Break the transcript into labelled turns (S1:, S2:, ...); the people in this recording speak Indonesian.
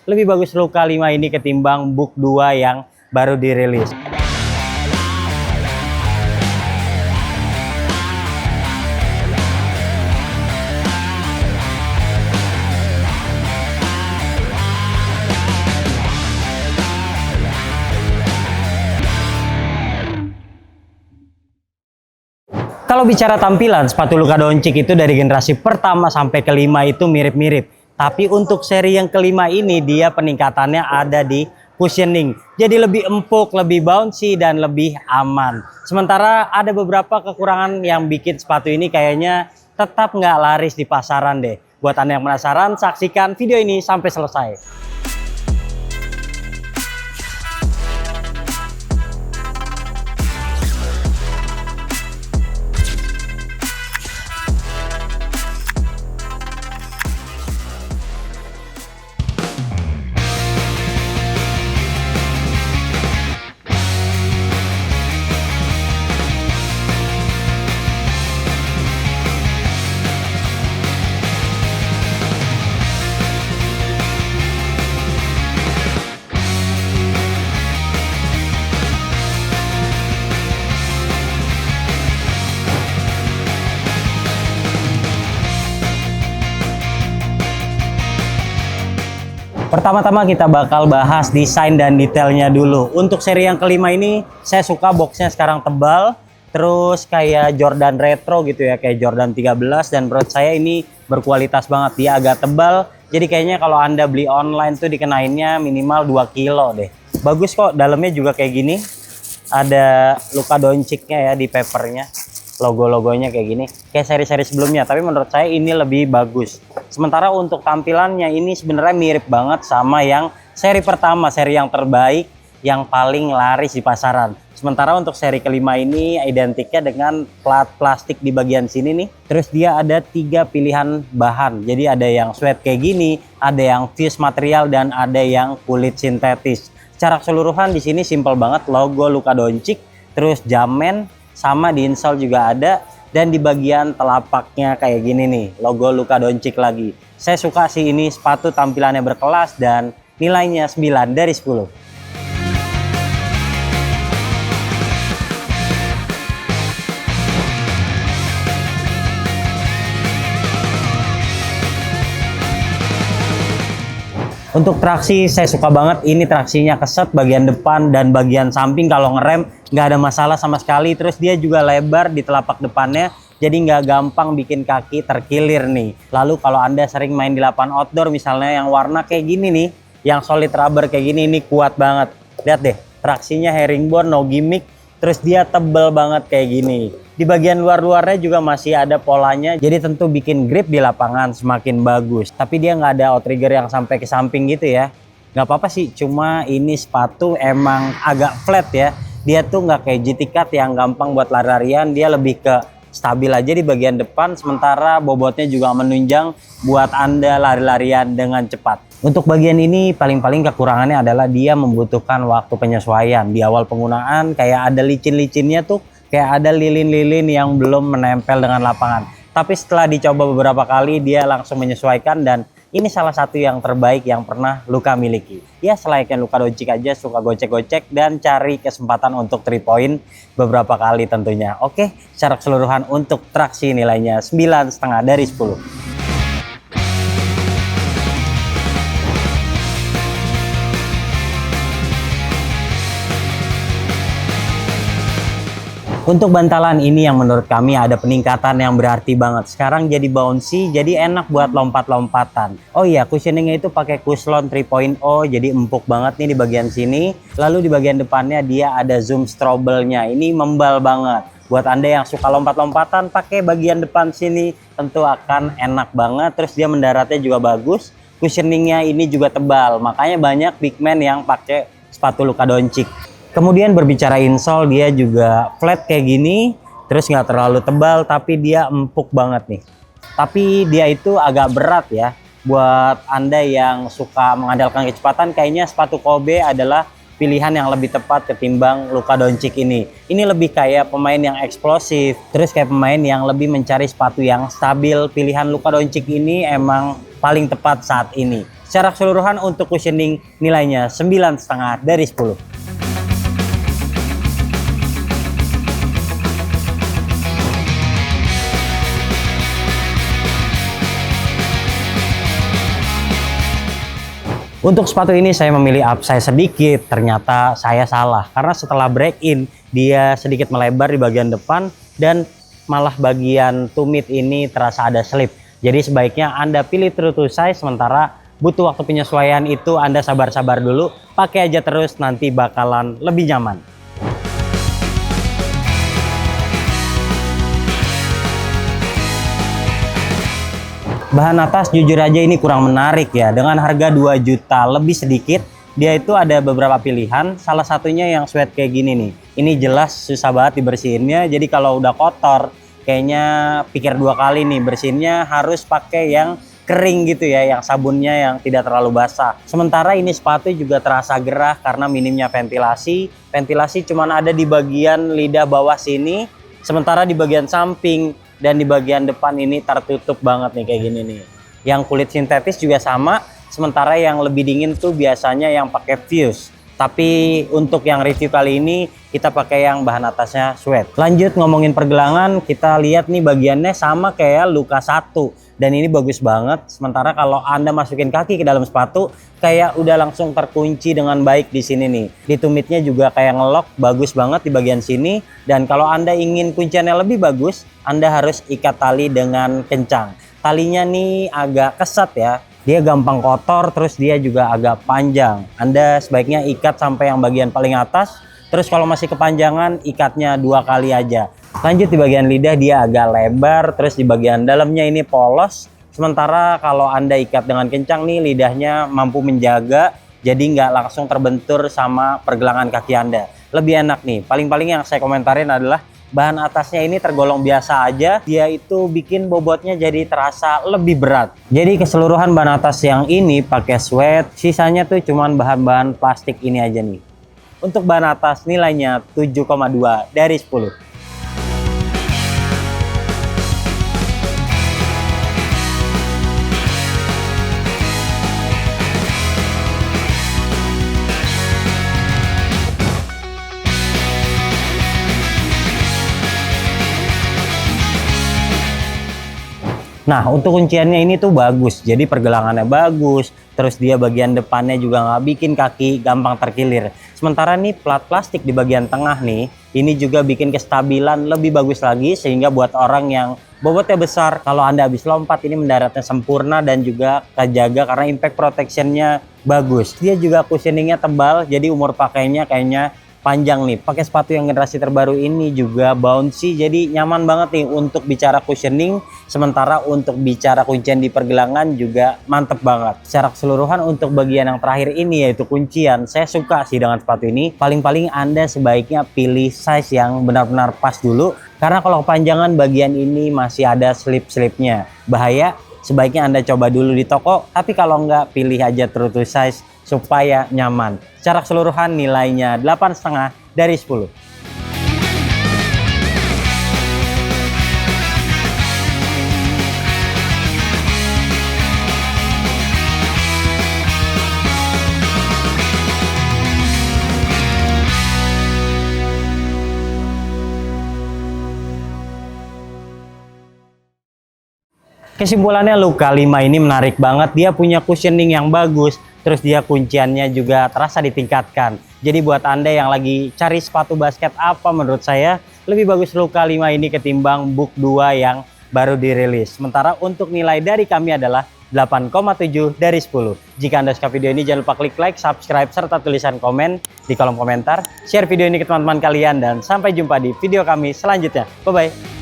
S1: lebih bagus Luka 5 ini ketimbang Book 2 yang baru dirilis. Kalau bicara tampilan, sepatu Luka Doncic itu dari generasi pertama sampai kelima itu mirip-mirip. Tapi untuk seri yang kelima ini dia peningkatannya ada di cushioning. Jadi lebih empuk, lebih bouncy, dan lebih aman. Sementara ada beberapa kekurangan yang bikin sepatu ini kayaknya tetap nggak laris di pasaran deh. Buat Anda yang penasaran, saksikan video ini sampai selesai. Pertama-tama kita bakal bahas desain dan detailnya dulu. Untuk seri yang kelima ini saya suka boxnya sekarang tebal, terus kayak Jordan retro gitu ya, kayak Jordan 13, dan menurut saya ini berkualitas banget. Dia agak tebal, jadi kayaknya kalau Anda beli online tuh dikenainnya minimal 2 kilo deh. Bagus kok, dalamnya juga kayak gini. Ada Luka Doncic-nya ya di papernya. Logo-logonya kayak gini, kayak seri-seri sebelumnya, tapi menurut saya ini lebih bagus. Sementara untuk tampilannya ini sebenarnya mirip banget sama yang seri pertama, seri yang terbaik, yang paling laris di pasaran. Sementara untuk seri kelima ini identiknya dengan plat plastik di bagian sini nih. Terus dia ada 3 pilihan bahan. Jadi ada yang suede kayak gini, ada yang fuse material, dan ada yang kulit sintetis. Secara keseluruhan di sini simple banget, logo Luka Doncic, terus jamen, sama di insole juga ada, dan di bagian telapaknya kayak gini nih, logo Luka Doncic lagi. Saya suka sih ini sepatu, tampilannya berkelas dan nilainya 9 dari 10. Untuk traksi saya suka banget, ini traksinya keset bagian depan dan bagian samping. Kalau ngerem nggak ada masalah sama sekali. Terus dia juga lebar di telapak depannya, jadi nggak gampang bikin kaki terkilir nih. Lalu kalau Anda sering main di lapangan outdoor misalnya yang warna kayak gini nih, yang solid rubber kayak gini, ini kuat banget. Lihat deh, traksinya herringbone, no gimmick. Terus dia tebel banget kayak gini. Di bagian luar-luarnya juga masih ada polanya, jadi tentu bikin grip di lapangan semakin bagus. Tapi dia nggak ada outrigger yang sampai ke samping gitu ya. Nggak apa-apa sih, cuma ini sepatu emang agak flat ya. Dia tuh nggak kayak GT Cut yang gampang buat lari-larian, dia lebih ke stabil aja di bagian depan, sementara bobotnya juga menunjang buat Anda lari-larian dengan cepat. Untuk bagian ini paling-paling kekurangannya adalah dia membutuhkan waktu penyesuaian. Di awal penggunaan kayak ada licin-licinnya tuh, kayak ada lilin-lilin yang belum menempel dengan lapangan. Tapi setelah dicoba beberapa kali dia langsung menyesuaikan, dan ini salah satu yang terbaik yang pernah Luka miliki. Ya selayaknya Luka Doncic aja, suka gocek-gocek dan cari kesempatan untuk 3 point beberapa kali tentunya. Oke, secara keseluruhan untuk traksi nilainya 9,5 dari 10. Untuk bantalan ini yang menurut kami ada peningkatan yang berarti banget. Sekarang jadi bouncy, jadi enak buat lompat-lompatan. Oh iya, cushioningnya itu pakai Cushlon 3.0, jadi empuk banget nih di bagian sini. Lalu di bagian depannya dia ada zoom stroble-nya. Ini membal banget. Buat Anda yang suka lompat-lompatan, pakai bagian depan sini tentu akan enak banget. Terus dia mendaratnya juga bagus. Cushioningnya ini juga tebal. Makanya banyak big man yang pakai sepatu Luka Doncic. Kemudian berbicara insole, dia juga flat kayak gini, terus nggak terlalu tebal, tapi dia empuk banget nih. Tapi dia itu agak berat ya. Buat Anda yang suka mengandalkan kecepatan, kayaknya sepatu Kobe adalah pilihan yang lebih tepat ketimbang Luka Doncic ini. Ini lebih kayak pemain yang eksplosif, terus kayak pemain yang lebih mencari sepatu yang stabil. Pilihan Luka Doncic ini emang paling tepat saat ini. Secara keseluruhan untuk cushioning nilainya 9,5 dari 10. Untuk sepatu ini saya memilih upsize sedikit, ternyata saya salah. Karena setelah break in, dia sedikit melebar di bagian depan dan malah bagian tumit ini terasa ada slip. Jadi sebaiknya Anda pilih true to size, sementara butuh waktu penyesuaian itu Anda sabar-sabar dulu. Pakai aja terus, nanti bakalan lebih nyaman. Bahan atas jujur aja ini kurang menarik ya. Dengan harga 2 juta lebih sedikit, dia itu ada beberapa pilihan. Salah satunya yang sweat kayak gini nih. Ini jelas susah banget dibersihinnya. Jadi kalau udah kotor, kayaknya pikir 2 kali nih bersihinnya, harus pakai yang kering gitu ya, yang sabunnya yang tidak terlalu basah. Sementara ini sepatu juga terasa gerah karena minimnya ventilasi. Ventilasi cuman ada di bagian lidah bawah sini, sementara di bagian samping dan di bagian depan ini tertutup banget nih kayak gini nih. Yang kulit sintetis juga sama, sementara yang lebih dingin tuh biasanya yang pakai fuse. Tapi untuk yang review kali ini kita pakai yang bahan atasnya sweat. Lanjut ngomongin pergelangan, kita lihat nih bagiannya sama kayak luka 1 dan ini bagus banget. Sementara kalau Anda masukin kaki ke dalam sepatu kayak udah langsung terkunci dengan baik di sini nih. Di tumitnya juga kayak ngelok, bagus banget di bagian sini. Dan kalau Anda ingin kunciannya lebih bagus, Anda harus ikat tali dengan kencang. Talinya nih agak kesat ya. Dia gampang kotor, terus dia juga agak panjang. Anda sebaiknya ikat sampai yang bagian paling atas. Terus kalau masih kepanjangan, ikatnya 2 kali aja. Lanjut di bagian lidah, dia agak lebar. Terus di bagian dalamnya ini polos. Sementara kalau Anda ikat dengan kencang nih, lidahnya mampu menjaga. Jadi nggak langsung terbentur sama pergelangan kaki Anda. Lebih enak nih. Paling-paling yang saya komentarin adalah bahan atasnya ini tergolong biasa aja, dia itu bikin bobotnya jadi terasa lebih berat. Jadi keseluruhan bahan atas yang ini pakai sweat, sisanya tuh cuman bahan-bahan plastik ini aja nih. Untuk bahan atas nilainya 7,2 dari 10. Nah, untuk kunciannya ini tuh bagus, jadi pergelangannya bagus, terus dia bagian depannya juga nggak bikin kaki gampang terkilir. Sementara nih plat plastik di bagian tengah nih, ini juga bikin kestabilan lebih bagus lagi, sehingga buat orang yang bobotnya besar, kalau Anda habis lompat ini mendaratnya sempurna dan juga terjaga karena impact protectionnya bagus. Dia juga cushioningnya tebal, jadi umur pakainya kayaknya panjang nih. Pakai sepatu yang generasi terbaru ini juga bouncy, jadi nyaman banget nih untuk bicara cushioning. Sementara untuk bicara kuncian di pergelangan juga mantep banget. Secara keseluruhan untuk bagian yang terakhir ini yaitu kuncian, saya suka sih dengan sepatu ini. Paling-paling Anda sebaiknya pilih size yang benar-benar pas dulu, karena kalau kepanjangan bagian ini masih ada slip-slipnya, bahaya. Sebaiknya Anda coba dulu di toko, tapi kalau nggak, pilih aja true to size supaya nyaman. Secara keseluruhan nilainya 8,5 dari 10. Kesimpulannya Luka 5 ini menarik banget. Dia punya cushioning yang bagus, terus dia kunciannya juga terasa ditingkatkan. Jadi buat Anda yang lagi cari sepatu basket apa, menurut saya lebih bagus Luka 5 ini ketimbang Book 2 yang baru dirilis. Sementara untuk nilai dari kami adalah 8,7 dari 10. Jika Anda suka video ini, jangan lupa klik like, subscribe, serta tulisan komen di kolom komentar. Share video ini ke teman-teman kalian dan sampai jumpa di video kami selanjutnya. Bye-bye.